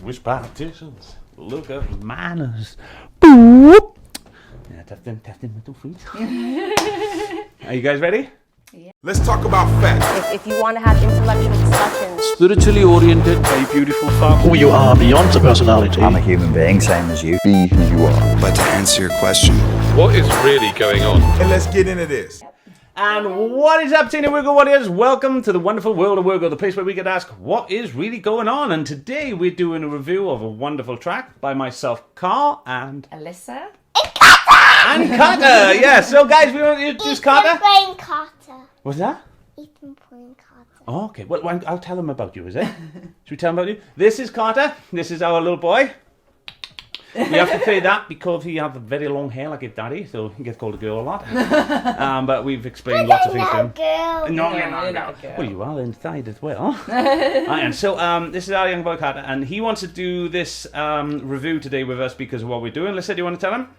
Which politicians look at manners? Boop. Yeah, testing with the fruit. Are you guys ready? Yeah. Let's talk about facts. If you want to have intellectual discussions. Spiritually oriented, very beautiful farm. Who you are beyond the personality. I'm a human being, same as you. Be who you are. But to answer your question, What is really going on? And let's get into this. And what is up, Tina WIRGO Warriors? Welcome to the wonderful world of WIRGO, the place where we get asked what is really going on. And today we're doing a review of a wonderful track by myself, Carl, and Alyssa. And Carter. Yeah, so guys, we want to introduce Carter. Ethan Carter. What's that? Ethan Carter. Oh, okay. Well, I'll tell them about you, is it? Should we tell them about you? This is Carter. This is our little boy. You have to say that because he has very long hair like his daddy, so he gets called a girl a lot. But we've explained lots of things to him. Girl. No, you're not a girl. Well, you are inside as well. And so this is our young boy Carter, and he wants to do this review today with us because of what we're doing. Lisa, do you want to tell him?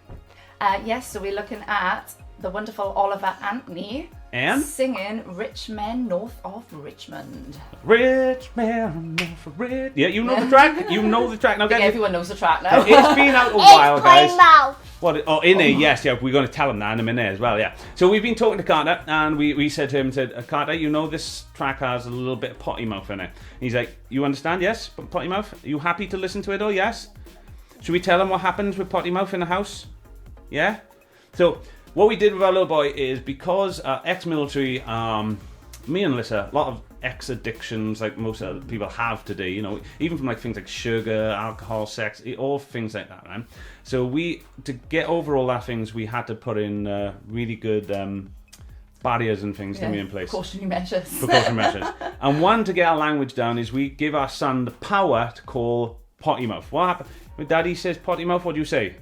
Yes, so we're looking at the wonderful Oliver Anthony And? singing Rich Men North of Richmond. Rich man, for rich. Yeah, you know the track. You know the track. Now, I think guys, everyone knows the track now. it's been out a while, It's guys. my mouth. What? Oh, in there, yes, yeah. We're going to tell him that in a minute as well, yeah. So we've been talking to Carter, and we said to him, Carter, you know this track has a little bit of potty mouth in it. And he's like, you understand? Yes, potty mouth. Are you happy to listen to it? Oh, yes. Should we tell him what happens with potty mouth in the house? Yeah. So what we did with our little boy is because ex-military, me and Alyssa, a lot of ex-addictions like most other people have today, you know, even from like things like sugar, alcohol, sex, all things like that, right? So to get over all that things, we had to put in really good barriers and things to be in place. Precautionary measures. Precautionary measures. And one, to get our language down, is we give our son the power to call potty mouth. What happens when Daddy says potty mouth? What do you say?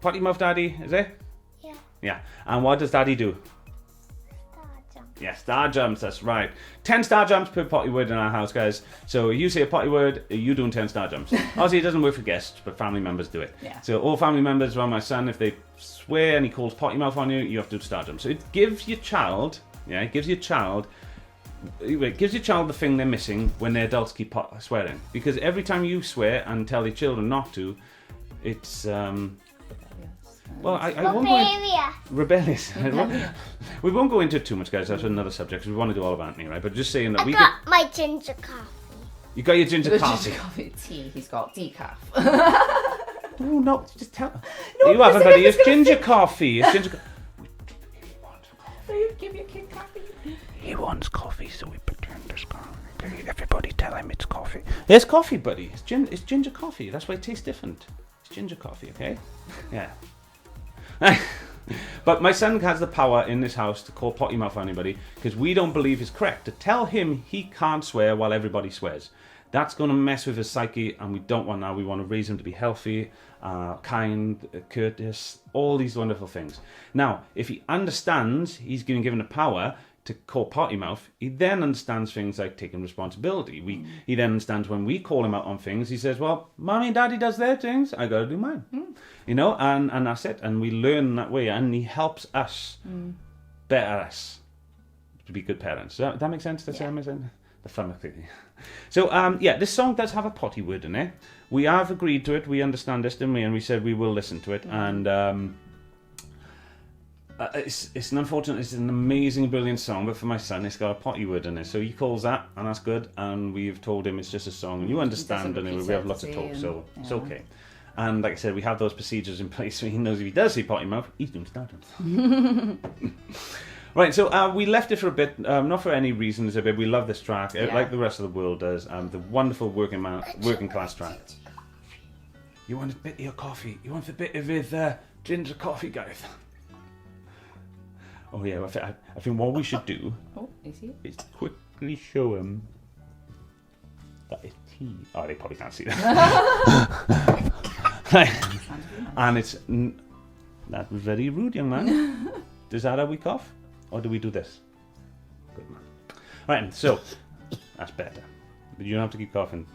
Potty mouth, Daddy, is it? Yeah. Yeah. And what does Daddy do? Star jump. Yeah, star jumps, that's right. 10 star jumps per potty word in our house, guys. So you say a potty word, you're doing 10 star jumps. Obviously, it doesn't work for guests, but family members do it. Yeah. So all family members around my son, if they swear and he calls potty mouth on you, you have to do star jumps. So it gives your child, it gives your child the thing they're missing when their adults keep swearing. Because every time you swear and tell your children not to, it's... Well, I won't go into rebellious. We won't go into it too much, guys. That's another subject. We want to do all of Anthony, right? But just saying that I got my ginger coffee. You got your ginger coffee. Ginger coffee tea. He's got decaf. Oh no! Just tell. No, you haven't, buddy. It's ginger coffee. It's ginger. He wants coffee. Give your kid coffee. He wants coffee, so we pretend there's coffee. Everybody tell him it's coffee. It's coffee, buddy. It's ginger coffee. That's why it tastes different. It's ginger coffee, okay? Yeah. But my son has the power in this house to call potty mouth on anybody because we don't believe it's correct to tell him he can't swear while everybody swears. That's going to mess with his psyche, and we don't want that. We want to raise him to be healthy, kind, courteous, all these wonderful things. Now, if he understands he's been given the power to call potty mouth, he then understands things like taking responsibility. He then understands when we call him out on things, he says, well, Mommy and Daddy does their things, I got to do mine. You know, and that's it. And we learn that way, and he helps us better us to be good parents. Does that make sense? Does that make sense? The fun of it. So, this song does have a potty word in it. We have agreed to it. We understand this, didn't we? And we said we will listen to it. And it's an amazing, brilliant song. But for my son, it's got a potty word in it. So he calls that, and that's good. And we've told him it's just a song. And you understand, and we have lots of talk, so it's okay. And like I said, we have those procedures in place so he knows if he does see potty mouth, he's doing star jumps. Right, so we left it for a bit, not for any reasons, but we love this track, like the rest of the world does. The wonderful working class track. You want a bit of your coffee? You want a bit of his ginger coffee, guys? Oh yeah, I think what we should do is quickly show him that it's tea. Oh, they probably can't see that. And it's... That was very rude, young man. Is that how we cough? Or do we do this? Good man. Right, so that's better. But you don't have to keep coughing.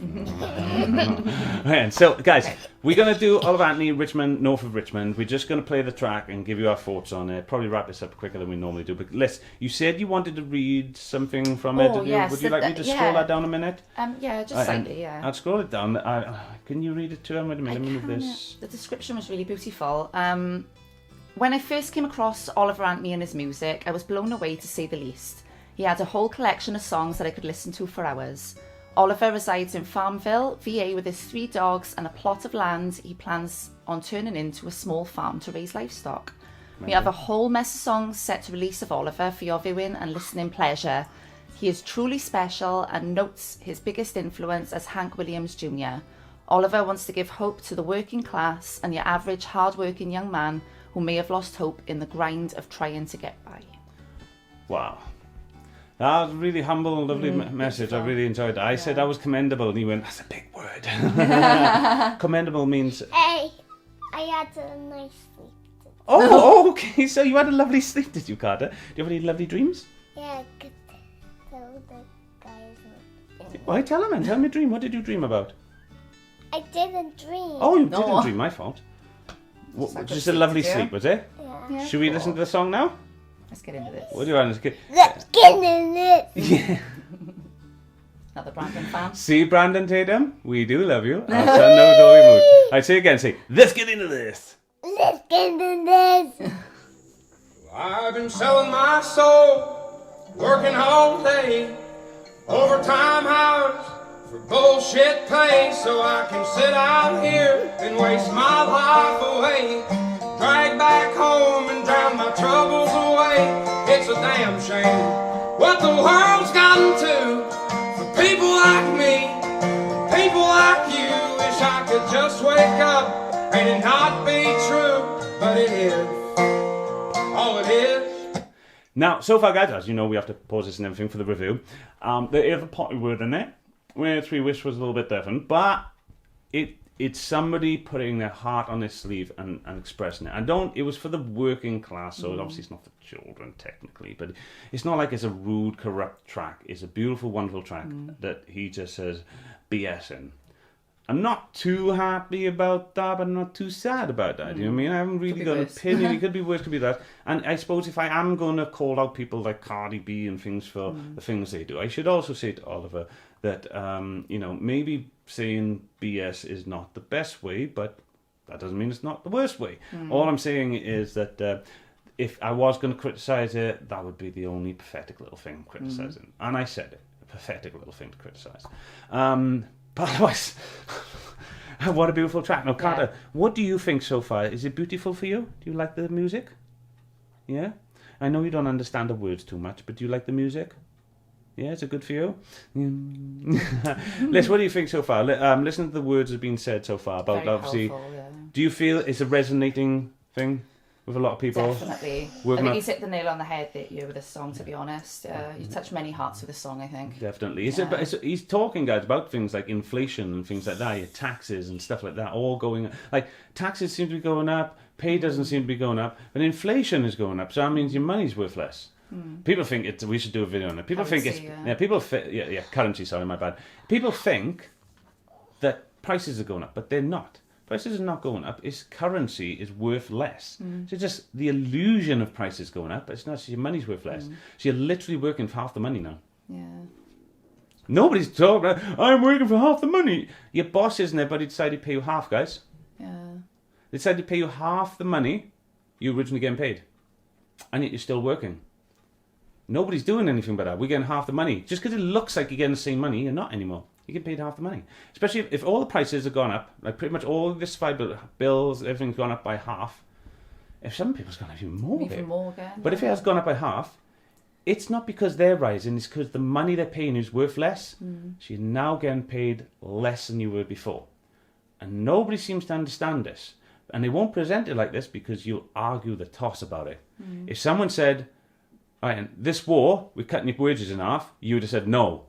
Right, so, guys, we're going to do Oliver Anthony, Richmond, North of Richmond. We're just going to play the track and give you our thoughts on it. Probably wrap this up quicker than we normally do. But Liz, you said you wanted to read something from it. Did you? Yes. Would you like me to scroll that down a minute? Yeah, just slightly, yeah. I'll scroll it down. Can you read it to him? Wait a minute, let me move this. The description was really beautiful. When I first came across Oliver Anthony and his music, I was blown away to say the least. He had a whole collection of songs that I could listen to for hours. Oliver resides in Farmville, VA, with his 3 dogs and a plot of land he plans on turning into a small farm to raise livestock. We have a whole mess of songs set to release of Oliver for your viewing and listening pleasure. He is truly special and notes his biggest influence as Hank Williams Jr. Oliver wants to give hope to the working class and your average hard-working young man who may have lost hope in the grind of trying to get by. Wow. That was a really humble, lovely message. I really enjoyed it. I said I was commendable, and he went, that's a big word. Commendable means... Hey, I had a nice sleep. Oh, okay. So you had a lovely sleep, did you, Carter? Do you have any lovely dreams? Yeah, I could tell the guys. Why, tell him, man. Tell me a dream. What did you dream about? I didn't dream. Oh, you didn't dream. My fault. Just a lovely sleep, was it? Yeah. Should we listen to the song now? Let's get into this. What do you want? Let's get in it. Yeah. Another Brandon fan. See, Brandon Tatum, we do love you. Our son knows all your moves. I'd say again, say, let's get into this. Let's get in this. I've been selling my soul, working all day, overtime hours for bullshit pay, so I can sit out here and waste my life away, drag back home and drown my troubles away. It's a damn shame what the world's gotten to for people like me, people like you. Wish I could just wake up and it not be true, but it is. Oh, it is. Now, so far, guys, as you know, we have to pause this and everything for the review. There is a potty word in it, where 3 Wish was a little bit different, but it's somebody putting their heart on their sleeve and expressing it. It was for the working class, so obviously it's not for children, technically, but it's not like it's a rude, corrupt track. It's a beautiful, wonderful track that he just says BS in. I'm not too happy about that, but I'm not too sad about that. You know what I mean? I haven't really got an opinion. It could be worse, could be that. And I suppose if I am going to call out people like Cardi B and things for the things they do, I should also say to Oliver that, maybe saying BS is not the best way, but that doesn't mean it's not the worst way. All I'm saying is that if I was going to criticise it, that would be the only pathetic little thing I'm criticising. And I said it, a pathetic little thing to criticise. But otherwise, what a beautiful track. Now, Carter, what do you think so far? Is it beautiful for you? Do you like the music? Yeah? I know you don't understand the words too much, but do you like the music? Yeah, is it good for you? Liz, what do you think so far? Listen to the words that have been said so far about, Very obviously. powerful, yeah. Do you feel it's a resonating thing with a lot of people? Definitely. I think he's hit the nail on the head that year with this song, to be honest. You touched many hearts with this song, I think. Definitely. He's talking, guys, about things like inflation and things like that, taxes and stuff like that, all going... Like, taxes seem to be going up, pay doesn't seem to be going up, but inflation is going up, so that means your money's worth less. People think we should do a video on it. People Currency, think currency, sorry, my bad. People think that prices are going up, but they're not. Prices are not going up. It's currency is worth less. So just the illusion of prices going up, but it's not. So your money's worth less. So you're literally working for half the money now. Yeah. Nobody's talking about, I'm working for half the money. Your boss isn't there, but he decided to pay you half, guys. Yeah. They decided to pay you half the money you originally getting paid. And yet you're still working. Nobody's doing anything about that. We're getting half the money. Just because it looks like you're getting the same money, you're not anymore. You get paid half the money. Especially if all the prices have gone up, like pretty much all the bills, everything's gone up by half. If some people's gone up even more. Even more again. But if it has gone up by half, it's not because they're rising, it's because the money they're paying is worth less. So you're now getting paid less than you were before. And nobody seems to understand this. And they won't present it like this because you'll argue the toss about it. If someone said, right, and this war, we're cutting your wages in half, you would have said no.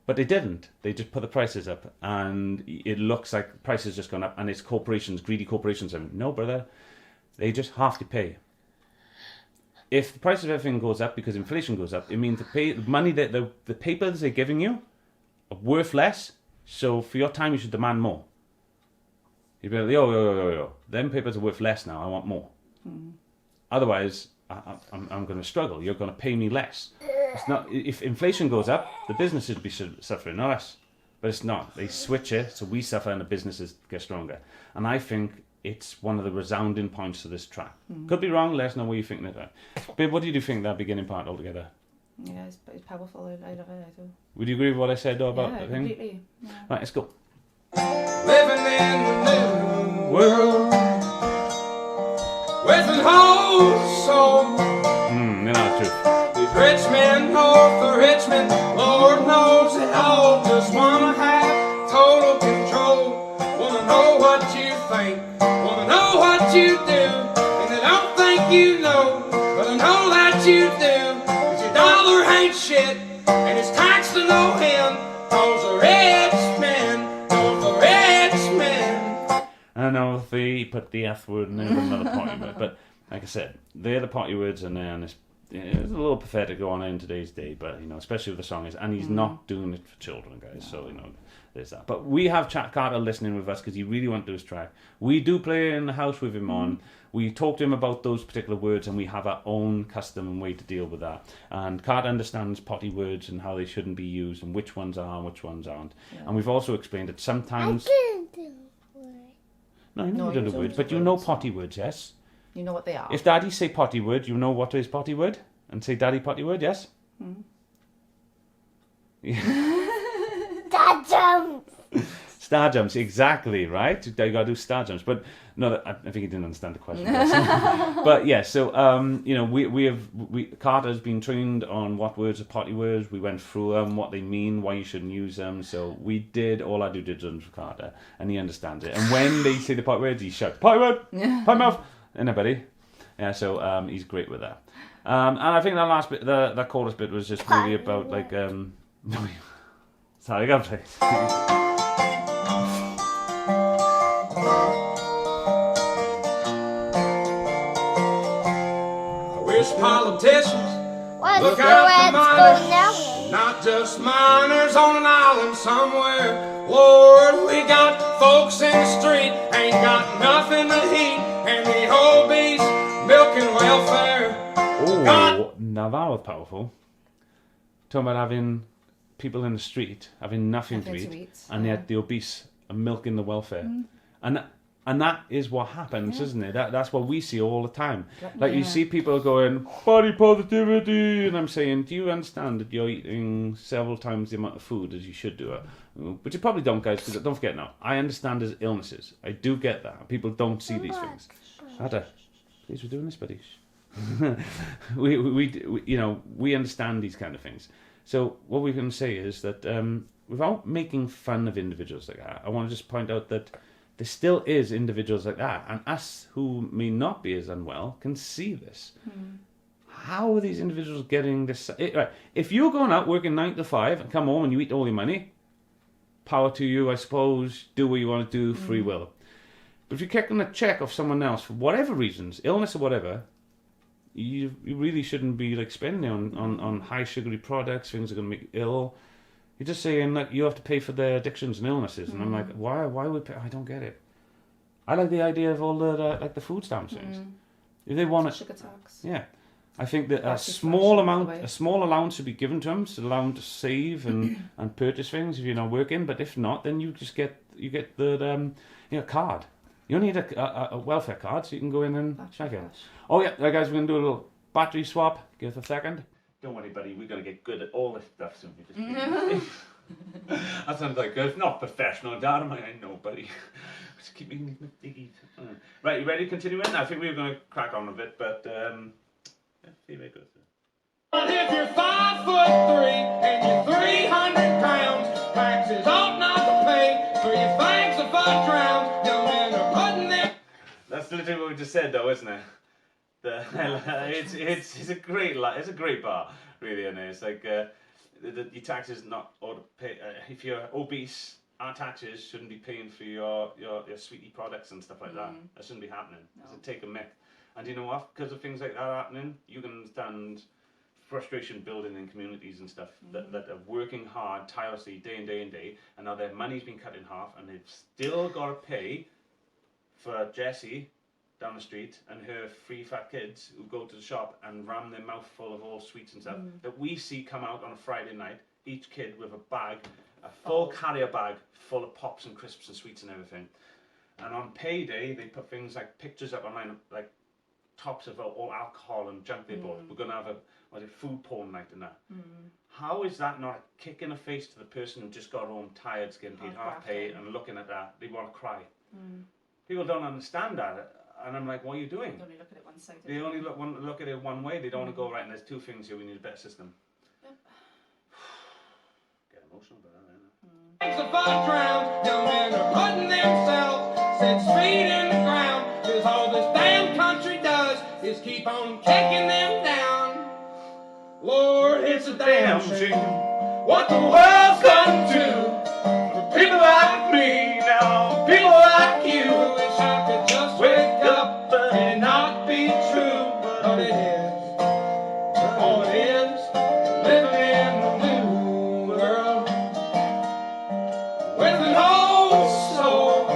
But they didn't. They just put the prices up, and it looks like prices just gone up, and it's corporations, greedy corporations. And no, brother, they just have to pay. If the price of everything goes up because inflation goes up, it means the money that the papers they're giving you worth less, so for your time you should demand more. You'd be like, yo. Them papers are worth less now, I want more. Otherwise, I'm going to struggle. You're going to pay me less. It's not. If inflation goes up, the businesses would be suffering, not us. But it's not. They switch it, so we suffer and the businesses get stronger. And I think it's one of the resounding points of this track. Could be wrong, let us know what you think of that. Babe, what do you think of that beginning part altogether? Yeah, it's powerful. I love it. I do. Would you agree with what I said though about the thing? Completely. Yeah. Right, let's go. Living in the new world with an whole soul. You know the truth. These rich men north of Richmond, Lord knows it all. Just wanna have total control. Wanna know what you think, wanna know what you do. And I don't think you know, but I know that you do. 'Cause your dollar ain't shit, and it's taxed to no end. Those are rich men, those are rich men. I know they put the F word in there with another potty word, but like I said, they're the potty words in there, and it's a little pathetic going on in today's day, but especially with the song and he's not doing it for children, guys. So there's that. But we have Carter listening with us because he really wants to do his track. We do play in the house with him on. We talk to him about those particular words, and we have our own custom and way to deal with that. And Carter understands potty words and how they shouldn't be used, and which ones are and which ones aren't. Yeah. And we've also explained that sometimes. didn't do words. No, you know you don't do words, but you know potty words, yes. You know what they are. If Daddy say potty word, you know what is potty word, and say Daddy potty word, yes. Dad jump. Star jumps, exactly, right? You got to do star jumps, but no, I think he didn't understand the question. But yeah, so Carter's been trained on what words are potty words. We went through them, what they mean, why you shouldn't use them. So we did all our due diligence for Carter, and he understands it. And when they say the potty words, he shouts potty word, potty mouth, anybody. Yeah, so he's great with that. And I think that last bit, that chorus bit, was just really about like. Sorry, go play. I wish politicians What's look the out for words minors, going now? not just minors on an island somewhere. Lord, we got folks in the street, ain't got nothing to eat, and the whole beast milking welfare. Oh, now that was powerful. Talking about having people in the street having nothing to eat, and yet the obese are milking the welfare. And that is what happens, isn't it? That's what we see all the time. Like you see people going, body positivity, and I'm saying, do you understand that you're eating several times the amount of food as you should do? But you probably don't, guys, because don't forget now, I understand there's illnesses. I do get that. People don't see these things. Ada, please, we're doing this, buddy. we understand these kind of things. So what we can say is that without making fun of individuals like that, I want to just point out that there still is individuals like that, and us who may not be as unwell can see this. How are these individuals getting this? Right. If you're going out working 9 to 5 and come home and you eat all your money, power to you, I suppose. Do what you want to do, free will. But if you're kicking a check off someone else for whatever reasons, illness or whatever, you really shouldn't be like spending on high sugary products, things that are going to make you ill. You're just saying that you have to pay for their addictions and illnesses, and I'm like, why would pay? I don't get it. I like the idea of all the food stamps things. If they want it, sugar tax. Yeah, I think that a small allowance should be given to them, to allow them to save and purchase things if you're not working. But if not, then you just get the card. You only need a welfare card, so you can go in and check it. Oh yeah, right, guys, we're gonna do a little battery swap. Give us a second. Don't worry, buddy. We're gonna get good at all this stuff soon. That sounds like good. Not professional, Dad. I know, buddy. Just keep making these diggies. Right, you ready to continue in? I think we were gonna crack on a bit, but let's see where it goes. But if you're 5'3" and you're 300 pounds, taxes ought not to pay for your bags of 5 rounds. Young men are putting their. That's literally what we just said, though, isn't it? It's a great bar, really, and it's like your taxes not ought to pay. If you're obese, our taxes shouldn't be paying for your sweetie products and stuff like that. That shouldn't be happening. No. It's a take a mick. And you know what? Because of things like that happening, you can understand frustration building in communities and stuff that are working hard, tirelessly, day in, day in, day, and now their money's been cut in half, and they've still got to pay for Jessie down the street and her 3 fat kids who go to the shop and ram their mouth full of all sweets and stuff that we see come out on a Friday night, each kid with a bag, a full carrier bag full of pops and crisps and sweets and everything. And on payday, they put things like pictures up online, like tops of all alcohol and junk they bought. We're going to have a food porn night and that. How is that not a kick in the face to the person who just got home tired, getting paid half pay, and looking at that, they want to cry? People don't understand that. And I'm like, what are you doing? They only look at it one side. They only look at it one way. They don't want to go, right, and there's 2 things here, we need a better system. Get emotional about that, Thanks of fun drowned, young men are putting themselves 6 feet in the ground, 'cause all this damn country does is keep on kicking them down. Lord, it's a damn shame what the world's come to for people like me now, people like you. Wish I could just wake up and not be true, but it is. All it is, living in a new world with an old soul.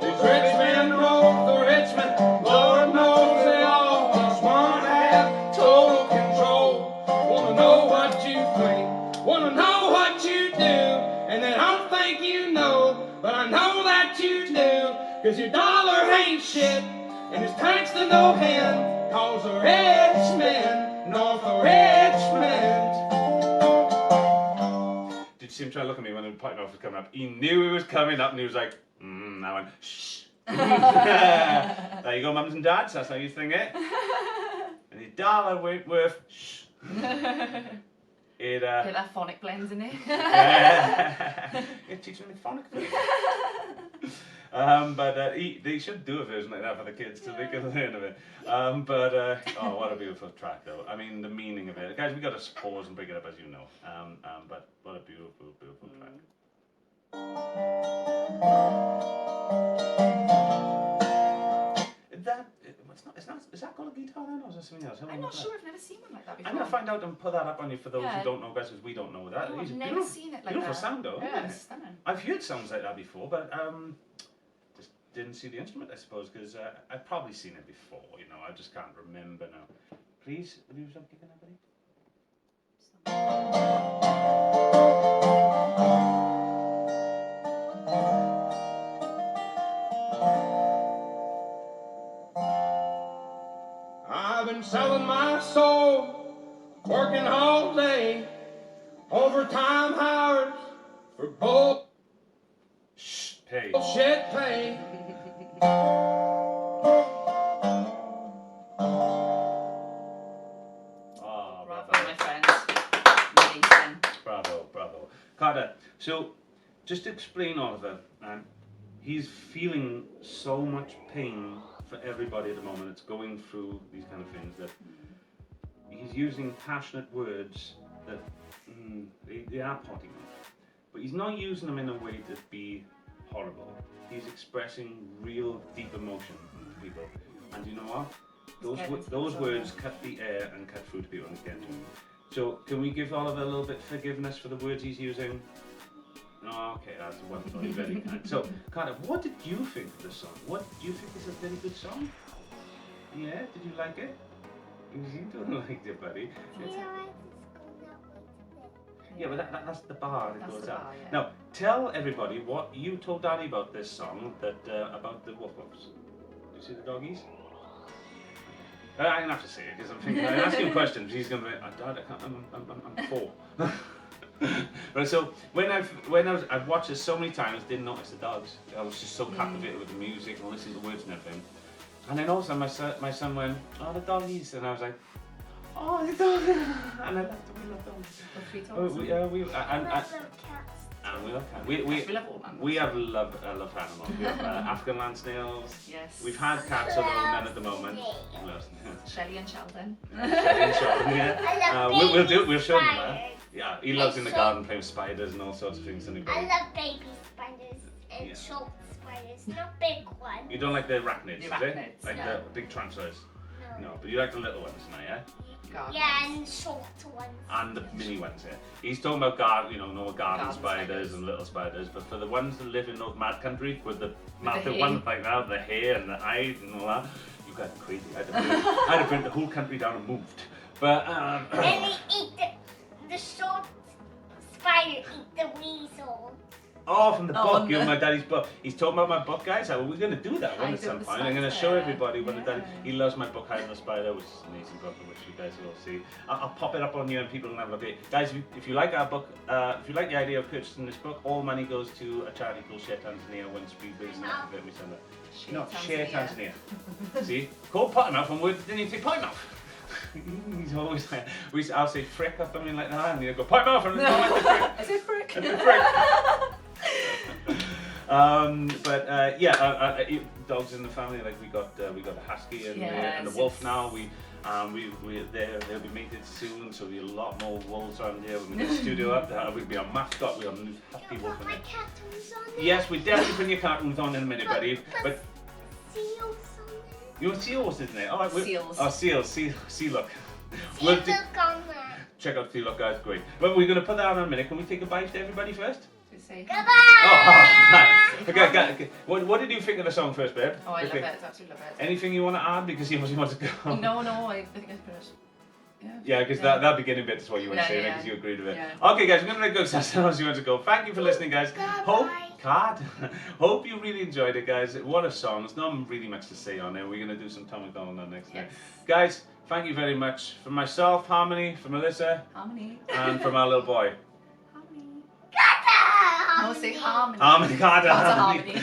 These rich men rule the rich men, Lord knows they all just wanna have total control. Wanna know what you think, wanna know what you do, and they don't think you know, but I know that you do, 'cause your dollar ain't shit, and it's taxed to no end, 'cause the rich men, north of Richmond. Did you see him try to look at me when the potty mouth was coming up? He knew it was coming up and he was like, and I went, shh. There you go, mums and dads, that's how you think it. And your dollar worth, shh. It, Get that phonic blends in it. You're teaching me phonic. But they should do a version like that for the kids so they can learn of it. Oh, what a beautiful track though. I mean, the meaning of it. Guys, we got to pause and break it up, as you know. But what a beautiful, beautiful track. Is that called a guitar then, or is that something else? I'm not sure, I've never seen one like that before. I'm going to find out and put that up on you for those who don't know, guys, because we don't know that. No, I've never seen it like beautiful that. sound though. Yeah, it's stunning. I've heard sounds like that before, but just didn't see the instrument, I suppose, because I've probably seen it before, you know, I just can't remember now. Please, will you stop kicking that, buddy? I've been selling my soul, working all day, overtime hours for Pay. bullshit pay. Oh, Bravo, my friend. Amazing. Bravo, bravo. Carter, so just to explain Oliver, he's feeling so much pain for everybody at the moment that's going through these kind of things, that he's using passionate words that they are potty mouth, but he's not using them in a way to be horrible. He's expressing real deep emotion to people, and you know what? Those words cut the air and cut through to people and get to him. So can we give Oliver a little bit of forgiveness for the words he's using? Oh, okay, that's wonderful. You're very kind. So, Carter, what did you think of the song? What do you think is a very good song? Yeah, did you like it? You don't like it, buddy. Yeah, but that's the bar that goes up. Yeah. Now, tell everybody what you told Daddy about this song, that about the woof-woofs. You see the doggies? I'm gonna have to say it because I'm thinking. I'm asking questions. He's gonna be, Dad, I'm 4. Right, so I've watched this so many times, didn't notice the dogs. I was just so captivated with the music and listening to the words and everything. And then all of a sudden my son went, oh, the doggies, and I was like, oh, the doggies, and I love dogs. We love We love cats. We have love animals. We have African land snails. Yes. We've had cats, although none at the moment. Shelley and Sheldon. Shelley and Sheldon, yeah. We'll do it. We'll show them that. spiders. Yeah, he loves in the garden playing with spiders and all sorts of things. And I love baby spiders and short spiders, not big ones. You don't like the arachnids, The is it? arachnids, Like no. the big tarantulas? No, but you like the little ones now, yeah? Yeah, and short ones. And the mini ones, yeah. He's talking about normal garden spiders and little spiders, but for the ones that live in those mad country with the massive ones like that, the hair and the eyes and all that, you guys are crazy. I'd have burnt the whole country down and moved. But and they eat the short spider eat the weasel. Oh, from the book, my daddy's book. He's talking about my book, guys. We're going to do that at some point. I'm going to show everybody what daddy. He loves my book, Hiding the Spider, which is an amazing book, which you guys will see. I'll pop it up on you and people can have a look at it. Guys, if you like our book, if you like the idea of purchasing this book, all money goes to a charity called Share Tanzania. Once we raise enough of it, we send it. No, Share Tanzania. See? Called Potty Mouth, and didn't even say Potty Mouth. He's always like, I'll say frick or something like that, and he'll go Potty Mouth, and go like the frick. I said frick. I said frick. Dogs in the family, like we got a husky and a wolf now. They'll be mated soon, so there'll be a lot more wolves around here when we get the studio up. We'll be our mascot. We'll have a new husky wolf in My there. cartoons on there. Yes, we definitely put your cartoons on in a minute, buddy. But Seals on there. your seals, isn't it? All right, Seals. Oh, seals. Sea look. Look on there. Check out Sea Look, guys. Great. But we're gonna put that on in a minute. Can we take a bite to everybody first? Goodbye. Oh, nice. Okay, what did you think of the song first, babe? Oh, I love it. Absolutely love it. Anything you want to add because you want to go? No, I think I finished. Yeah, because that beginning bit is what you want to say, because you agreed with it. Yeah. Okay, guys, we're going to let go because that's else you want to go. Thank you for listening, guys. Hope you really enjoyed it, guys. What a song. There's not really much to say on there. We're going to do some Tom McDonald on next time. Guys, thank you very much. From myself, Harmony, from Melissa, Harmony, and from our little boy. No, say harmony. Harmony, Carter. Harmony.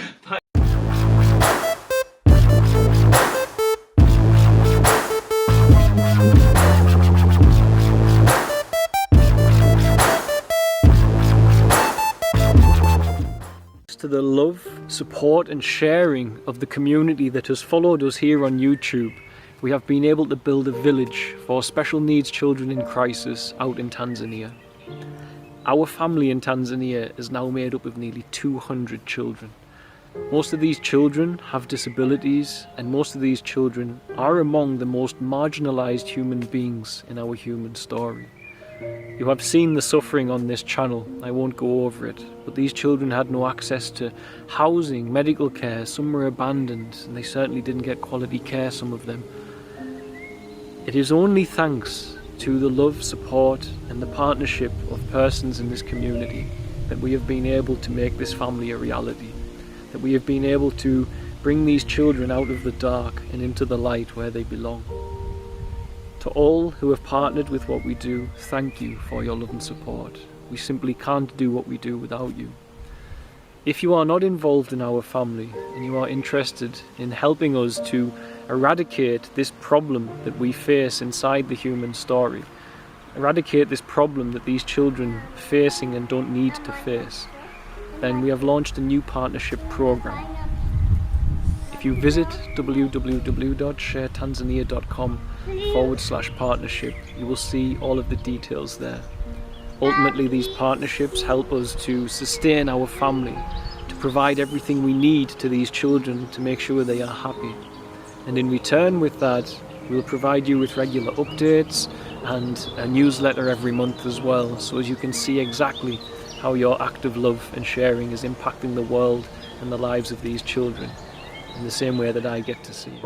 To the love, support and sharing of the community that has followed us here on YouTube, we have been able to build a village for special needs children in crisis out in Tanzania. Our family in Tanzania is now made up of nearly 200 children. Most of these children have disabilities, and most of these children are among the most marginalized human beings in our human story. You have seen the suffering on this channel, I won't go over it, but these children had no access to housing, medical care, some were abandoned, and they certainly didn't get quality care, some of them. It is only thanks to the love, support and the partnership of persons in this community that we have been able to make this family a reality, that we have been able to bring these children out of the dark and into the light where they belong. To all who have partnered with what we do, thank you for your love and support. We simply can't do what we do without you. If you are not involved in our family and you are interested in helping us to eradicate this problem that we face inside the human story, eradicate this problem that these children are facing and don't need to face, then we have launched a new partnership program. If you visit www.sharetanzania.com/partnership, you will see all of the details there. Ultimately, these partnerships help us to sustain our family, to provide everything we need to these children to make sure they are happy. And in return with that, we'll provide you with regular updates and a newsletter every month as well, so as you can see exactly how your act of love and sharing is impacting the world and the lives of these children in the same way that I get to see it.